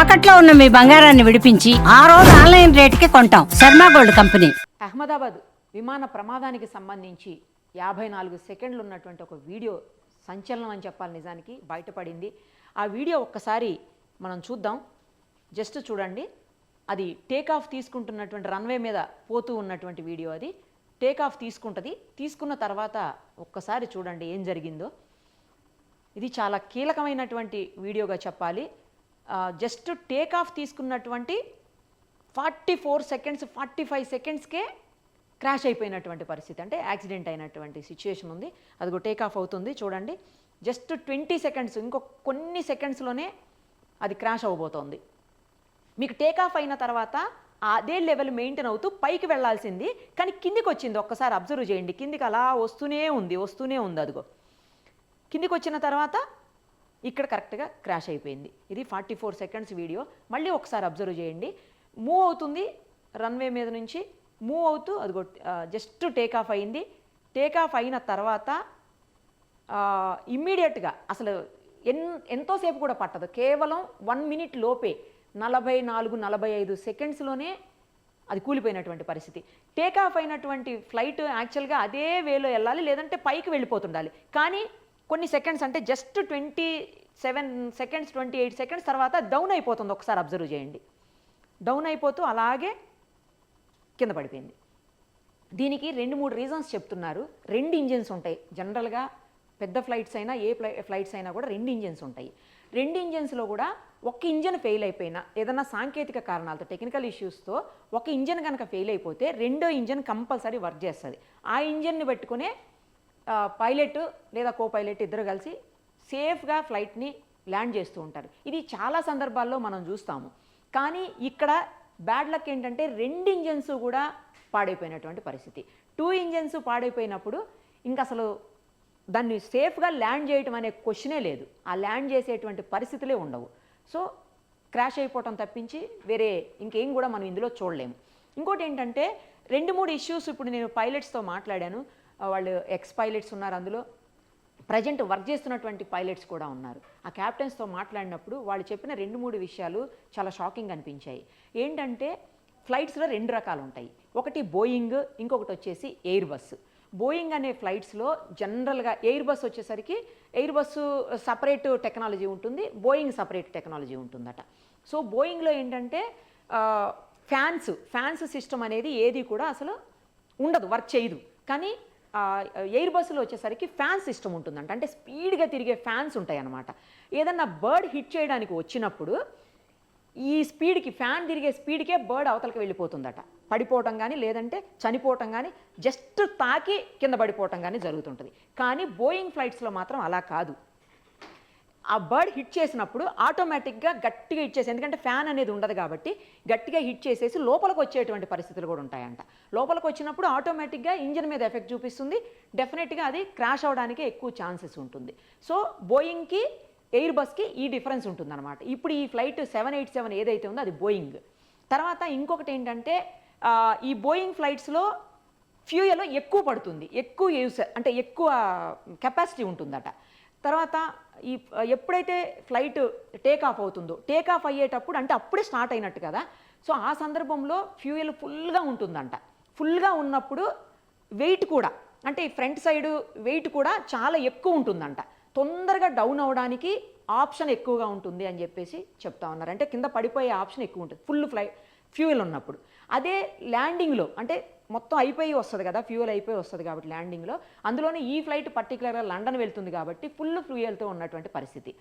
తాకట్లో ఉన్న మీ బంగారాన్ని విడిపించి ఆ రోజు ఆన్లైన్ రేటుకి కొంటాం. Sharma gold company. అహ్మదాబాద్ విమాన ప్రమాదానికి సంబంధించి 54 సెకండ్లు ఉన్నటువంటి ఒక వీడియో సంచలనం అని చెప్పాలి, నిజానికి బయటపడింది. ఆ వీడియో ఒక్కసారి మనం చూద్దాం. జస్ట్ చూడండి. అది టేక్ ఆఫ్ తీసుకుంటున్నటువంటి రన్వే మీద పోతూ ఉన్నటువంటి వీడియో. అది టేక్ ఆఫ్ తీసుకుంటుంది. తీసుకున్న తర్వాత ఒక్కసారి చూడండి ఏం జరిగిందో. ఇది చాలా కీలకమైనటువంటి వీడియోగా చెప్పాలి. జస్ట్ టేక్ ఆఫ్ తీసుకున్నటువంటి 44 సెకండ్స్ 45 సెకండ్స్కే క్రాష్ అయిపోయినటువంటి పరిస్థితి, అంటే యాక్సిడెంట్ అయినటువంటి సిచ్యుయేషన్ ఉంది. అదిగో టేక్ ఆఫ్ అవుతుంది చూడండి. జస్ట్ 20 సెకండ్స్, ఇంకో కొన్ని సెకండ్స్లోనే అది క్రాష్ అవ్వబోతోంది. మీకు టేక్ ఆఫ్ అయిన తర్వాత అదే లెవెల్ మెయింటైన్ అవుతూ పైకి వెళ్లాల్సింది, కానీ కిందికి వచ్చింది. ఒక్కసారి అబ్జర్వ్ చేయండి. కిందికి అలా వస్తూనే ఉంది. అదిగో కిందికి వచ్చిన తర్వాత ఇక్కడ కరెక్ట్గా క్రాష్ అయిపోయింది. ఇది 44 సెకండ్స్ వీడియో. మళ్ళీ ఒకసారి అబ్జర్వ్ చేయండి. మూవ్ అవుతుంది, రన్వే మీద నుంచి మూవ్ అవుతూ అదిగో జస్ట్ టేక్ ఆఫ్ అయింది. టేక్ ఆఫ్ అయిన తర్వాత ఇమ్మీడియట్గా అసలు ఎంతోసేపు కూడా పట్టదు, కేవలం 1 మినిట్ లోపే 44-45 సెకండ్స్లోనే అది కూలిపోయినటువంటి పరిస్థితి. టేక్ ఆఫ్ అయినటువంటి ఫ్లైట్ యాక్చువల్గా అదే వేలో వెళ్ళాలి, లేదంటే పైకి వెళ్ళిపోతుండాలి. కానీ కొన్ని సెకండ్స్, అంటే జస్ట్ 27 సెకండ్స్ 28 సెకండ్స్ తర్వాత డౌన్ అయిపోతుంది. ఒకసారి అబ్జర్వ్ చేయండి. డౌన్ అయిపోతూ అలాగే కింద పడిపోయింది. దీనికి 2-3 రీజన్స్ చెప్తున్నారు. 2 ఇంజిన్స్ ఉంటాయి జనరల్గా. పెద్ద ఫ్లైట్స్ అయినా ఏ ఫ్లైట్స్ అయినా కూడా 2 ఇంజిన్స్ ఉంటాయి. 2 ఇంజిన్స్లో కూడా ఒక ఇంజిన్ ఫెయిల్ అయిపోయినా, ఏదన్నా సాంకేతిక కారణాలతో టెక్నికల్ ఇష్యూస్తో ఒక ఇంజిన్ కనుక ఫెయిల్ అయిపోతే రెండో ఇంజిన్ కంపల్సరీ వర్క్ చేస్తుంది. ఆ ఇంజిన్ని పెట్టుకునే పైలట్ లేదా కో పైలట్ ఇద్దరు కలిసి సేఫ్గా ఫ్లైట్ని ల్యాండ్ చేస్తూ ఉంటారు. ఇది చాలా సందర్భాల్లో మనం చూస్తాము. కానీ ఇక్కడ బ్యాడ్ లక్ ఏంటంటే 2 ఇంజన్స్ కూడా పాడైపోయినటువంటి పరిస్థితి. 2 ఇంజన్స్ పాడైపోయినప్పుడు ఇంకా అసలు దాన్ని సేఫ్గా ల్యాండ్ చేయటం అనే క్వశ్చనే లేదు. ఆ ల్యాండ్ చేసేటువంటి పరిస్థితులే ఉండవు. సో క్రాష్ అయిపోవటం తప్పించి వేరే ఇంకేం కూడా మనం ఇందులో చూడలేము. ఇంకోటి ఏంటంటే 2-3 ఇష్యూస్ ఇప్పుడు నేను పైలట్స్తో మాట్లాడాను. వాళ్ళు ఎక్స్ పైలట్స్ ఉన్నారు, అందులో ప్రజెంట్ వర్క్ చేస్తున్నటువంటి పైలట్స్ కూడా ఉన్నారు. ఆ క్యాప్టెన్స్తో మాట్లాడినప్పుడు వాళ్ళు చెప్పిన 2-3 విషయాలు చాలా షాకింగ్ అనిపించాయి. ఏంటంటే ఫ్లైట్స్లో 2 రకాలు ఉంటాయి. ఒకటి బోయింగ్, ఇంకొకటి వచ్చేసి ఎయిర్ బస్. బోయింగ్ అనే ఫ్లైట్స్లో జనరల్గా ఎయిర్ బస్ వచ్చేసరికి ఎయిర్ బస్సు సపరేట్ టెక్నాలజీ ఉంటుంది, బోయింగ్ సపరేట్ టెక్నాలజీ ఉంటుందట. సో బోయింగ్లో ఏంటంటే ఫ్యాన్స్ సిస్టమ్ అనేది ఏది కూడా అసలు ఉండదు, వర్క్ చేయదు. కానీ ఎయిర్ బస్సులో వచ్చేసరికి ఫ్యాన్ సిస్టమ్ ఉంటుందంట. అంటే స్పీడ్గా తిరిగే ఫ్యాన్స్ ఉంటాయి అన్నమాట. ఏదన్నా బర్డ్ హిట్ చేయడానికి వచ్చినప్పుడు ఈ స్పీడ్కి, ఫ్యాన్ తిరిగే స్పీడ్కే బర్డ్ అవతలకి వెళ్ళిపోతుందట. పడిపోవటం కానీ, లేదంటే చనిపోవటం కానీ, జస్ట్ తాకి కింద పడిపోవటం కానీ జరుగుతుంటుంది. కానీ బోయింగ్ ఫ్లైట్స్లో మాత్రం అలా కాదు. ఆ బర్డ్ హిట్ చేసినప్పుడు ఆటోమేటిక్గా గట్టిగా హిట్ చేసి, ఎందుకంటే ఫ్యాన్ అనేది ఉండదు కాబట్టి గట్టిగా హిట్ చేసేసి లోపలికి వచ్చేటువంటి పరిస్థితులు కూడా ఉంటాయంట. లోపలికి వచ్చినప్పుడు ఆటోమేటిక్గా ఇంజిన్ మీద ఎఫెక్ట్ చూపిస్తుంది. డెఫినెట్గా అది క్రాష్ అవడానికి ఎక్కువ ఛాన్సెస్ ఉంటుంది. సో బోయింగ్కి ఎయిర్ బస్కి ఈ డిఫరెన్స్ ఉంటుందన్నమాట. ఇప్పుడు ఈ ఫ్లైట్ 787 ఏదైతే ఉందో అది బోయింగ్. తర్వాత ఇంకొకటి ఏంటంటే ఈ బోయింగ్ ఫ్లైట్స్లో ఫ్యూయల్ ఎక్కువ పడుతుంది, ఎక్కువ యూస్, అంటే ఎక్కువ కెపాసిటీ ఉంటుందట. తర్వాత ఈ ఎప్పుడైతే ఫ్లైట్ టేక్ ఆఫ్ అవుతుందో, టేక్ ఆఫ్ అయ్యేటప్పుడు అంటే అప్పుడే స్టార్ట్ అయినట్టు కదా. సో ఆ సందర్భంలో ఫ్యూయల్ ఫుల్గా ఉంటుందంట. ఫుల్గా ఉన్నప్పుడు వెయిట్ కూడా, అంటే ఫ్రంట్ సైడ్ వెయిట్ కూడా చాలా ఎక్కువ ఉంటుందంట. తొందరగా డౌన్ అవడానికి ఆప్షన్ ఎక్కువగా ఉంటుంది అని చెప్పేసి చెప్తా ఉన్నారు. అంటే కింద పడిపోయే ఆప్షన్ ఎక్కువ ఉంటుంది ఫుల్ ఫ్యూయల్ ఉన్నప్పుడు. అదే ల్యాండింగ్లో అంటే మొత్తం అయిపోయి వస్తుంది కదా, ఫ్యూయల్ అయిపోయి వస్తుంది కాబట్టి ల్యాండింగ్లో, అందులోనే ఈ ఫ్లైట్ పర్టికులర్గా లండన్ వెళ్తుంది కాబట్టి ఫుల్ ఫ్యూయల్తో ఉన్నటువంటి పరిస్థితి.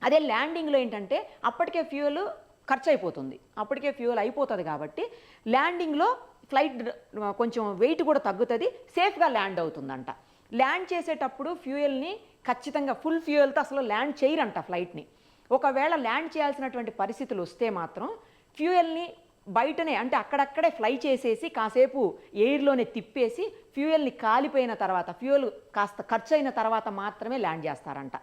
అదే ల్యాండింగ్లో ఏంటంటే అప్పటికే ఫ్యూయల్ ఖర్చు అయిపోతుంది, అప్పటికే ఫ్యూయల్ అయిపోతుంది కాబట్టి ల్యాండింగ్లో ఫ్లైట్ కొంచెం వెయిట్ కూడా తగ్గుతుంది, సేఫ్గా ల్యాండ్ అవుతుందంట. ల్యాండ్ చేసేటప్పుడు ఫ్యూయల్ని ఖచ్చితంగా ఫుల్ ఫ్యూయల్తో అసలు ల్యాండ్ చేయరంట ఫ్లైట్ని. ఒకవేళ ల్యాండ్ చేయాల్సినటువంటి పరిస్థితులు వస్తే మాత్రం ఫ్యూయల్ని బయటనే, అంటే అక్కడక్కడే ఫ్లై చేసేసి కాసేపు ఎయిర్లోనే తిప్పేసి ఫ్యూయల్ని కాలిపోయిన తర్వాత, ఫ్యూయల్ కాస్త ఖర్చు అయిన తర్వాత మాత్రమే ల్యాండ్ చేస్తారంట.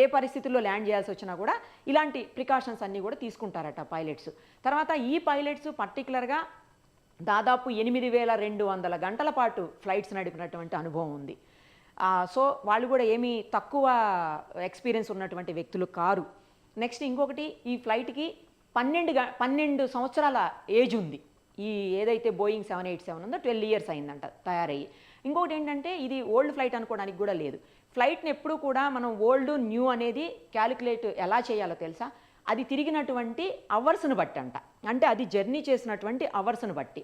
ఏ పరిస్థితుల్లో ల్యాండ్ చేయాల్సి వచ్చినా కూడా ఇలాంటి ప్రికాషన్స్ అన్నీ కూడా తీసుకుంటారట పైలట్స్. తర్వాత ఈ పైలట్స్ పర్టికులర్గా దాదాపు 8200 గంటల పాటు ఫ్లైట్స్ నడిపినటువంటి అనుభవం ఉంది. సో వాళ్ళు కూడా ఏమీ తక్కువ ఎక్స్పీరియన్స్ ఉన్నటువంటి వ్యక్తులు కారు. నెక్స్ట్ ఇంకొకటి, ఈ ఫ్లైట్కి 12 సంవత్సరాల ఏజ్ ఉంది. ఈ ఏదైతే బోయింగ్ 787 ఉందో 12 ఇయర్స్ అయిందంట తయారయ్యి. ఇంకొకటి ఏంటంటే ఇది ఓల్డ్ ఫ్లైట్ అనుకోవడానికి కూడా లేదు. ఫ్లైట్ని ఎప్పుడూ కూడా మనం ఓల్డ్ న్యూ అనేది క్యాలిక్యులేట్ ఎలా చేయాలో తెలుసా? అది తిరిగినటువంటి అవర్స్ని బట్టి అంట. అంటే అది జర్నీ చేసినటువంటి అవర్స్ని బట్టి,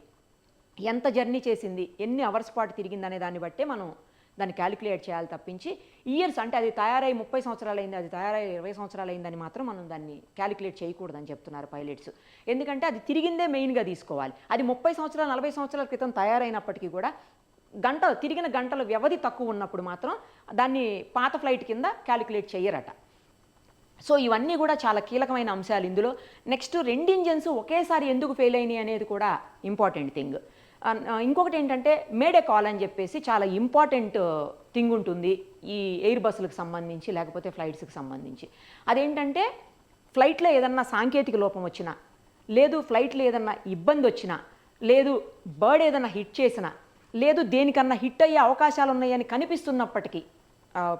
ఎంత జర్నీ చేసింది, ఎన్ని అవర్స్ పాటు తిరిగింది అనే దాన్ని బట్టే మనం దాన్ని క్యాలిక్యులేట్ చేయాలి తప్పించి ఇయర్స్ అంటే అది తయారై 30 సంవత్సరాలు అయింది, అది తయారై 20 సంవత్సరాలు అయిందని మాత్రం మనం దాన్ని క్యాలిక్యులేట్ చేయకూడదని చెప్తున్నారు పైలట్స్. ఎందుకంటే అది తిరిగిందే మెయిన్గా తీసుకోవాలి. అది 30 సంవత్సరాలు 40 సంవత్సరాల క్రితం తయారైనప్పటికీ కూడా తిరిగిన గంటల వ్యవధి తక్కువ ఉన్నప్పుడు మాత్రం దాన్ని పాత ఫ్లైట్ కింద క్యాలిక్యులేట్ చేయరట. సో ఇవన్నీ కూడా చాలా కీలకమైన అంశాలు ఇందులో. నెక్స్ట్ 2 ఇంజన్స్ ఒకేసారి ఎందుకు ఫెయిల్ అయినాయి అనేది కూడా ఇంపార్టెంట్ థింగ్. ఇంకొకటి ఏంటంటే మేడే కాల్ అని చెప్పేసి చాలా ఇంపార్టెంట్ థింగ్ ఉంటుంది ఈ ఎయిర్ బస్సులకు సంబంధించి లేకపోతే ఫ్లైట్స్కి సంబంధించి. అదేంటంటే ఫ్లైట్లో ఏదన్నా సాంకేతిక లోపం వచ్చినా, లేదు ఫ్లైట్లో ఏదన్నా ఇబ్బంది వచ్చినా, లేదు బర్డ్ ఏదన్నా హిట్ చేసినా, లేదు దేనికన్నా హిట్ అయ్యే అవకాశాలు ఉన్నాయని కనిపిస్తున్నప్పటికీ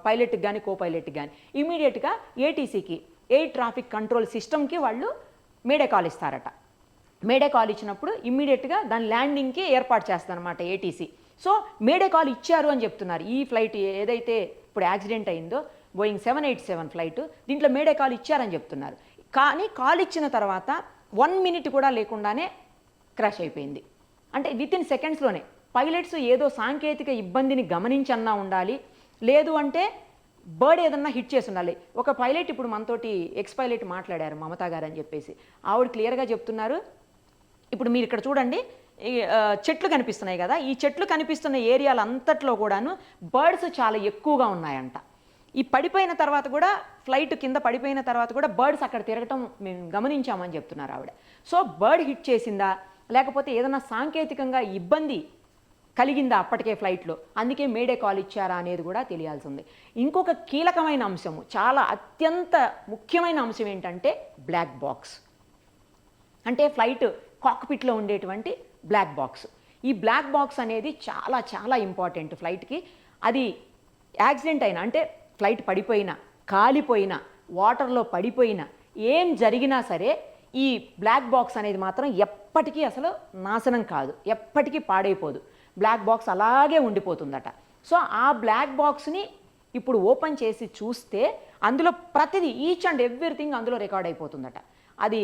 పైలట్కి కానీ కో పైలట్కి కానీ ఇమీడియట్గా ఏటీసీకి, ఎయిర్ ట్రాఫిక్ కంట్రోల్ సిస్టమ్కి వాళ్ళు మేడే కాల్ ఇస్తారట. మేడే కాల్ ఇచ్చినప్పుడు ఇమ్మీడియట్గా దాని ల్యాండింగ్కి ఏర్పాటు చేస్తారనమాట ఏటీసీ. సో మేడే కాల్ ఇచ్చారు అని చెప్తున్నారు. ఈ ఫ్లైట్ ఏదైతే ఇప్పుడు యాక్సిడెంట్ అయిందో బోయింగ్ 787 ఫ్లైట్, దీంట్లో మేడే కాల్ ఇచ్చారని చెప్తున్నారు. కానీ కాల్ ఇచ్చిన తర్వాత 1 మినిట్ కూడా లేకుండానే క్రాష్ అయిపోయింది. అంటే వితిన్ సెకండ్స్లోనే పైలట్స్ ఏదో సాంకేతిక ఇబ్బందిని గమనించన్నా ఉండాలి, లేదు అంటే బర్డ్ ఏదన్నా హిట్ చేసి ఉండాలి. ఒక పైలట్ ఇప్పుడు మనతోటి ఎక్స్ పైలట్ మాట్లాడారు, మమతా గారు అని చెప్పేసి. ఆవిడ క్లియర్గా చెప్తున్నారు, ఇప్పుడు మీరు ఇక్కడ చూడండి చెట్లు కనిపిస్తున్నాయి కదా, ఈ చెట్లు కనిపిస్తున్న ఏరియాలు అంతట్లో కూడాను బర్డ్స్ చాలా ఎక్కువగా ఉన్నాయంట. ఈ పడిపోయిన తర్వాత కూడా ఫ్లైట్ కింద పడిపోయిన తర్వాత కూడా బర్డ్స్ అక్కడ తిరగటం మేము గమనించామని చెప్తున్నారు ఆవిడ. సో బర్డ్ హిట్ చేసిందా లేకపోతే ఏదైనా సాంకేతికంగా ఇబ్బంది కలిగిందా అప్పటికే ఫ్లైట్లో, అందుకే మేడే కాల్ ఇచ్చారా అనేది కూడా తెలియాల్సి ఉంది. ఇంకొక కీలకమైన అంశము, చాలా అత్యంత ముఖ్యమైన అంశం ఏంటంటే బ్లాక్ బాక్స్. అంటే ఫ్లైట్ కాక్పిట్లో ఉండేటువంటి బ్లాక్ బాక్స్. ఈ బ్లాక్ బాక్స్ అనేది చాలా చాలా ఇంపార్టెంట్ ఫ్లైట్కి. అది యాక్సిడెంట్ అయినా అంటే ఫ్లైట్ పడిపోయినా, కాలిపోయినా, వాటర్లో పడిపోయినా, ఏం జరిగినా సరే ఈ బ్లాక్ బాక్స్ అనేది మాత్రం ఎప్పటికీ అసలు నాశనం కాదు, ఎప్పటికీ పాడైపోదు. బ్లాక్ బాక్స్ అలాగే ఉండిపోతుందట. సో ఆ బ్లాక్ బాక్స్ని ఇప్పుడు ఓపెన్ చేసి చూస్తే అందులో ప్రతిదీ ఈచ్ అండ్ ఎవ్రీథింగ్ అందులో రికార్డ్ అయిపోతుందట. అది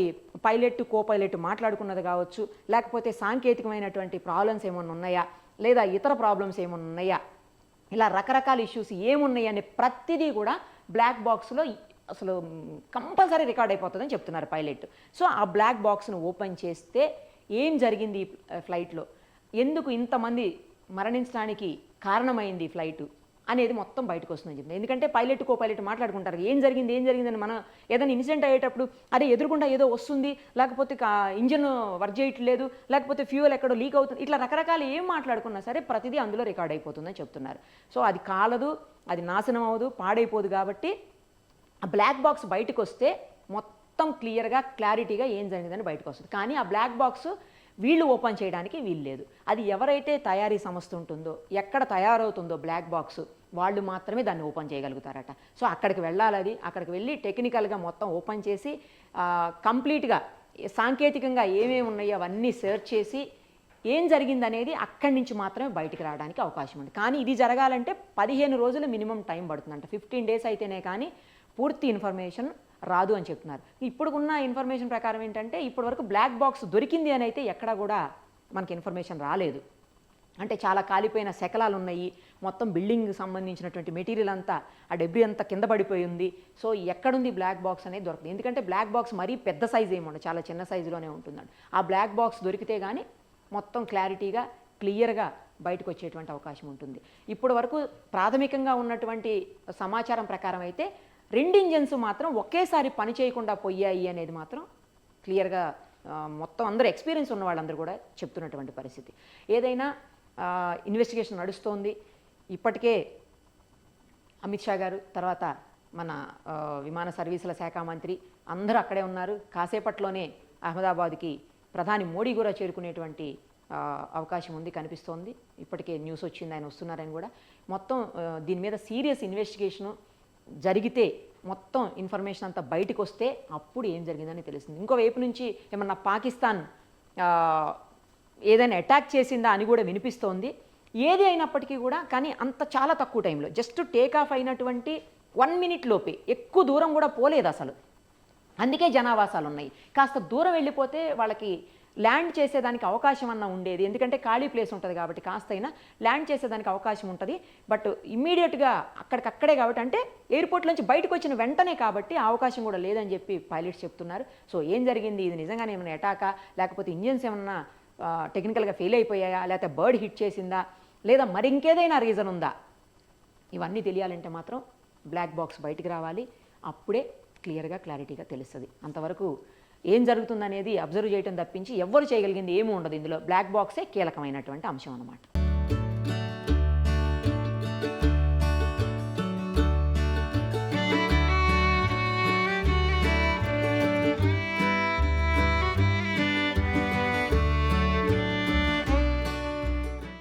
పైలట్ కో పైలట్ మాట్లాడుకున్నది కావచ్చు, లేకపోతే సాంకేతికమైనటువంటి ప్రాబ్లమ్స్ ఏమైనా ఉన్నాయా, లేదా ఇతర ప్రాబ్లమ్స్ ఏమైనా ఉన్నాయా, ఇలా రకరకాల ఇష్యూస్ ఏమున్నాయి అనే ప్రతిదీ కూడా బ్లాక్ బాక్స్లో అసలు కంపల్సరీ రికార్డ్ అయిపోతుందని చెప్తున్నారు పైలట్. సో ఆ బ్లాక్ బాక్స్ను ఓపెన్ చేస్తే ఏం జరిగింది ఈ ఫ్లైట్లో, ఎందుకు ఇంతమంది మరణించడానికి కారణమైంది ఫ్లైట్ అనేది మొత్తం బయటకు వస్తుందని చెప్తుంది. ఎందుకంటే పైలట్ కో పైలట్ మాట్లాడుకుంటారు, ఏం జరిగిందని. మనం ఏదైనా ఇన్సిడెంట్ అయ్యేటప్పుడు అదే ఎదురుకుండా ఏదో వస్తుంది, లేకపోతే ఇంజిన్ వర్క్ చేయట్లేదు, లేకపోతే ఫ్యూయల్ ఎక్కడో లీక్ అవుతుంది, ఇట్లా రకరకాలు ఏం మాట్లాడుకున్నా సరే ప్రతిదీ అందులో రికార్డ్ అయిపోతుందని చెప్తున్నారు. సో అది కాలదు, అది నాశనం అవ్వదు, పాడైపోదు. కాబట్టి ఆ బ్లాక్ బాక్స్ బయటకు వస్తే మొత్తం క్లియర్గా క్లారిటీగా ఏం జరిగిందని బయటకు వస్తుంది. కానీ ఆ బ్లాక్ బాక్స్ వీళ్ళు ఓపెన్ చేయడానికి వీలు లేదు. అది ఎవరైతే తయారీ సంస్థ ఉంటుందో, ఎక్కడ తయారవుతుందో బ్లాక్ బాక్స్, వాళ్ళు మాత్రమే దాన్ని ఓపెన్ చేయగలుగుతారట. సో అక్కడికి వెళ్ళాలి, అది అక్కడికి వెళ్ళి టెక్నికల్గా మొత్తం ఓపెన్ చేసి కంప్లీట్గా సాంకేతికంగా ఏమేమి ఉన్నాయో అవన్నీ సెర్చ్ చేసి ఏం జరిగిందనేది అక్కడి నుంచి మాత్రమే బయటికి రావడానికి అవకాశం ఉంది. కానీ ఇది జరగాలంటే 15 రోజులు మినిమం టైం పడుతుందంట. 15 డేస్ అయితేనే కానీ పూర్తి ఇన్ఫర్మేషన్ రాదు అని చెప్తున్నారు. ఇప్పుడు ఉన్న ఇన్ఫర్మేషన్ ప్రకారం ఏంటంటే ఇప్పటి వరకు బ్లాక్ బాక్స్ దొరికింది అని అయితే ఎక్కడా కూడా మనకి ఇన్ఫర్మేషన్ రాలేదు. అంటే చాలా కాలిపోయిన శకలాలు ఉన్నాయి, మొత్తం బిల్డింగ్కి సంబంధించినటువంటి మెటీరియల్ అంతా ఆ డెబ్రీ అంతా కింద పడిపోయి ఉంది. సో ఎక్కడుంది బ్లాక్ బాక్స్ అనేది దొరకదు. ఎందుకంటే బ్లాక్ బాక్స్ మరీ పెద్ద సైజు ఏమి ఉండదు, చాలా చిన్న సైజులోనే ఉంటుందండి. ఆ బ్లాక్ బాక్స్ దొరికితే కానీ మొత్తం క్లారిటీగా క్లియర్గా బయటకు వచ్చేటువంటి అవకాశం ఉంటుంది. ఇప్పటి వరకు ప్రాథమికంగా ఉన్నటువంటి సమాచారం ప్రకారం అయితే 2 ఇంజన్స్ మాత్రం ఒకేసారి పని చేయకుండా పోయాయి అనేది మాత్రం క్లియర్గా మొత్తం అందరూ ఎక్స్పీరియన్స్ ఉన్న వాళ్ళందరూ కూడా చెప్తున్నటువంటి పరిస్థితి. ఏదైనా ఇన్వెస్టిగేషన్ నడుస్తోంది. ఇప్పటికే అమిత్ షా గారు, తర్వాత మన విమాన సర్వీసుల శాఖ మంత్రి అందరూ అక్కడే ఉన్నారు. కాసేపట్లోనే అహ్మదాబాద్కి ప్రధాని మోడీ కూడా చేరుకునేటువంటి అవకాశం ఉంది, కనిపిస్తోంది. ఇప్పటికే న్యూస్ వచ్చింది, ఆయన వస్తున్నారని కూడా. మొత్తం దీని మీద సీరియస్ ఇన్వెస్టిగేషను జరిగితే మొత్తం ఇన్ఫర్మేషన్ అంతా బయటకు వస్తే అప్పుడు ఏం జరిగిందని తెలుస్తుంది. ఇంకోవైపు నుంచి ఏమన్నా పాకిస్తాన్ ఏదైనా అటాక్ చేసిందా అని కూడా వినిపిస్తోంది. ఏది అయినప్పటికీ కూడా కానీ అంత చాలా తక్కువ టైంలో జస్ట్ టేక్ ఆఫ్ అయినటువంటి 1 minute లోపే, ఎక్కువ దూరం కూడా పోలేదు అసలు. అందుకే జనావాసాలు ఉన్నాయి. కాస్త దూరం వెళ్ళిపోతే వాళ్ళకి ల్యాండ్ చేసేదానికి అవకాశం అన్న ఉండేది, ఎందుకంటే ఖాళీ ప్లేస్ ఉంటుంది కాబట్టి కాస్త అయినా ల్యాండ్ చేసేదానికి అవకాశం ఉంటుంది. బట్ ఇమ్మీడియట్గా అక్కడికక్కడే కాబట్టి, అంటే ఎయిర్పోర్ట్ నుంచి బయటకు వచ్చిన వెంటనే కాబట్టి ఆ అవకాశం కూడా లేదని చెప్పి పైలట్స్ చెప్తున్నారు. సో ఏం జరిగింది, ఇది నిజంగానే ఏమైనా అటాకా, లేకపోతే ఇంజిన్స్ ఏమన్నా టెక్నికల్గా ఫెయిల్ అయిపోయాయా, లేకపోతే బర్డ్ హిట్ చేసిందా, లేదా మరి ఇంకేదైనా రీజన్ ఉందా, ఇవన్నీ తెలియాలంటే మాత్రం బ్లాక్ బాక్స్ బయటికి రావాలి. అప్పుడే క్లారిటీగా తెలుస్తుంది. అంతవరకు ఏం జరుగుతుందనేది అబ్జర్వ్ చేయడం తప్పించి ఎవ్వరు చేయగలిగింది ఏమీ ఉండదు. ఇందులో బ్లాక్ బాక్సే కీలకమైనటువంటి అంశం అన్నమాట.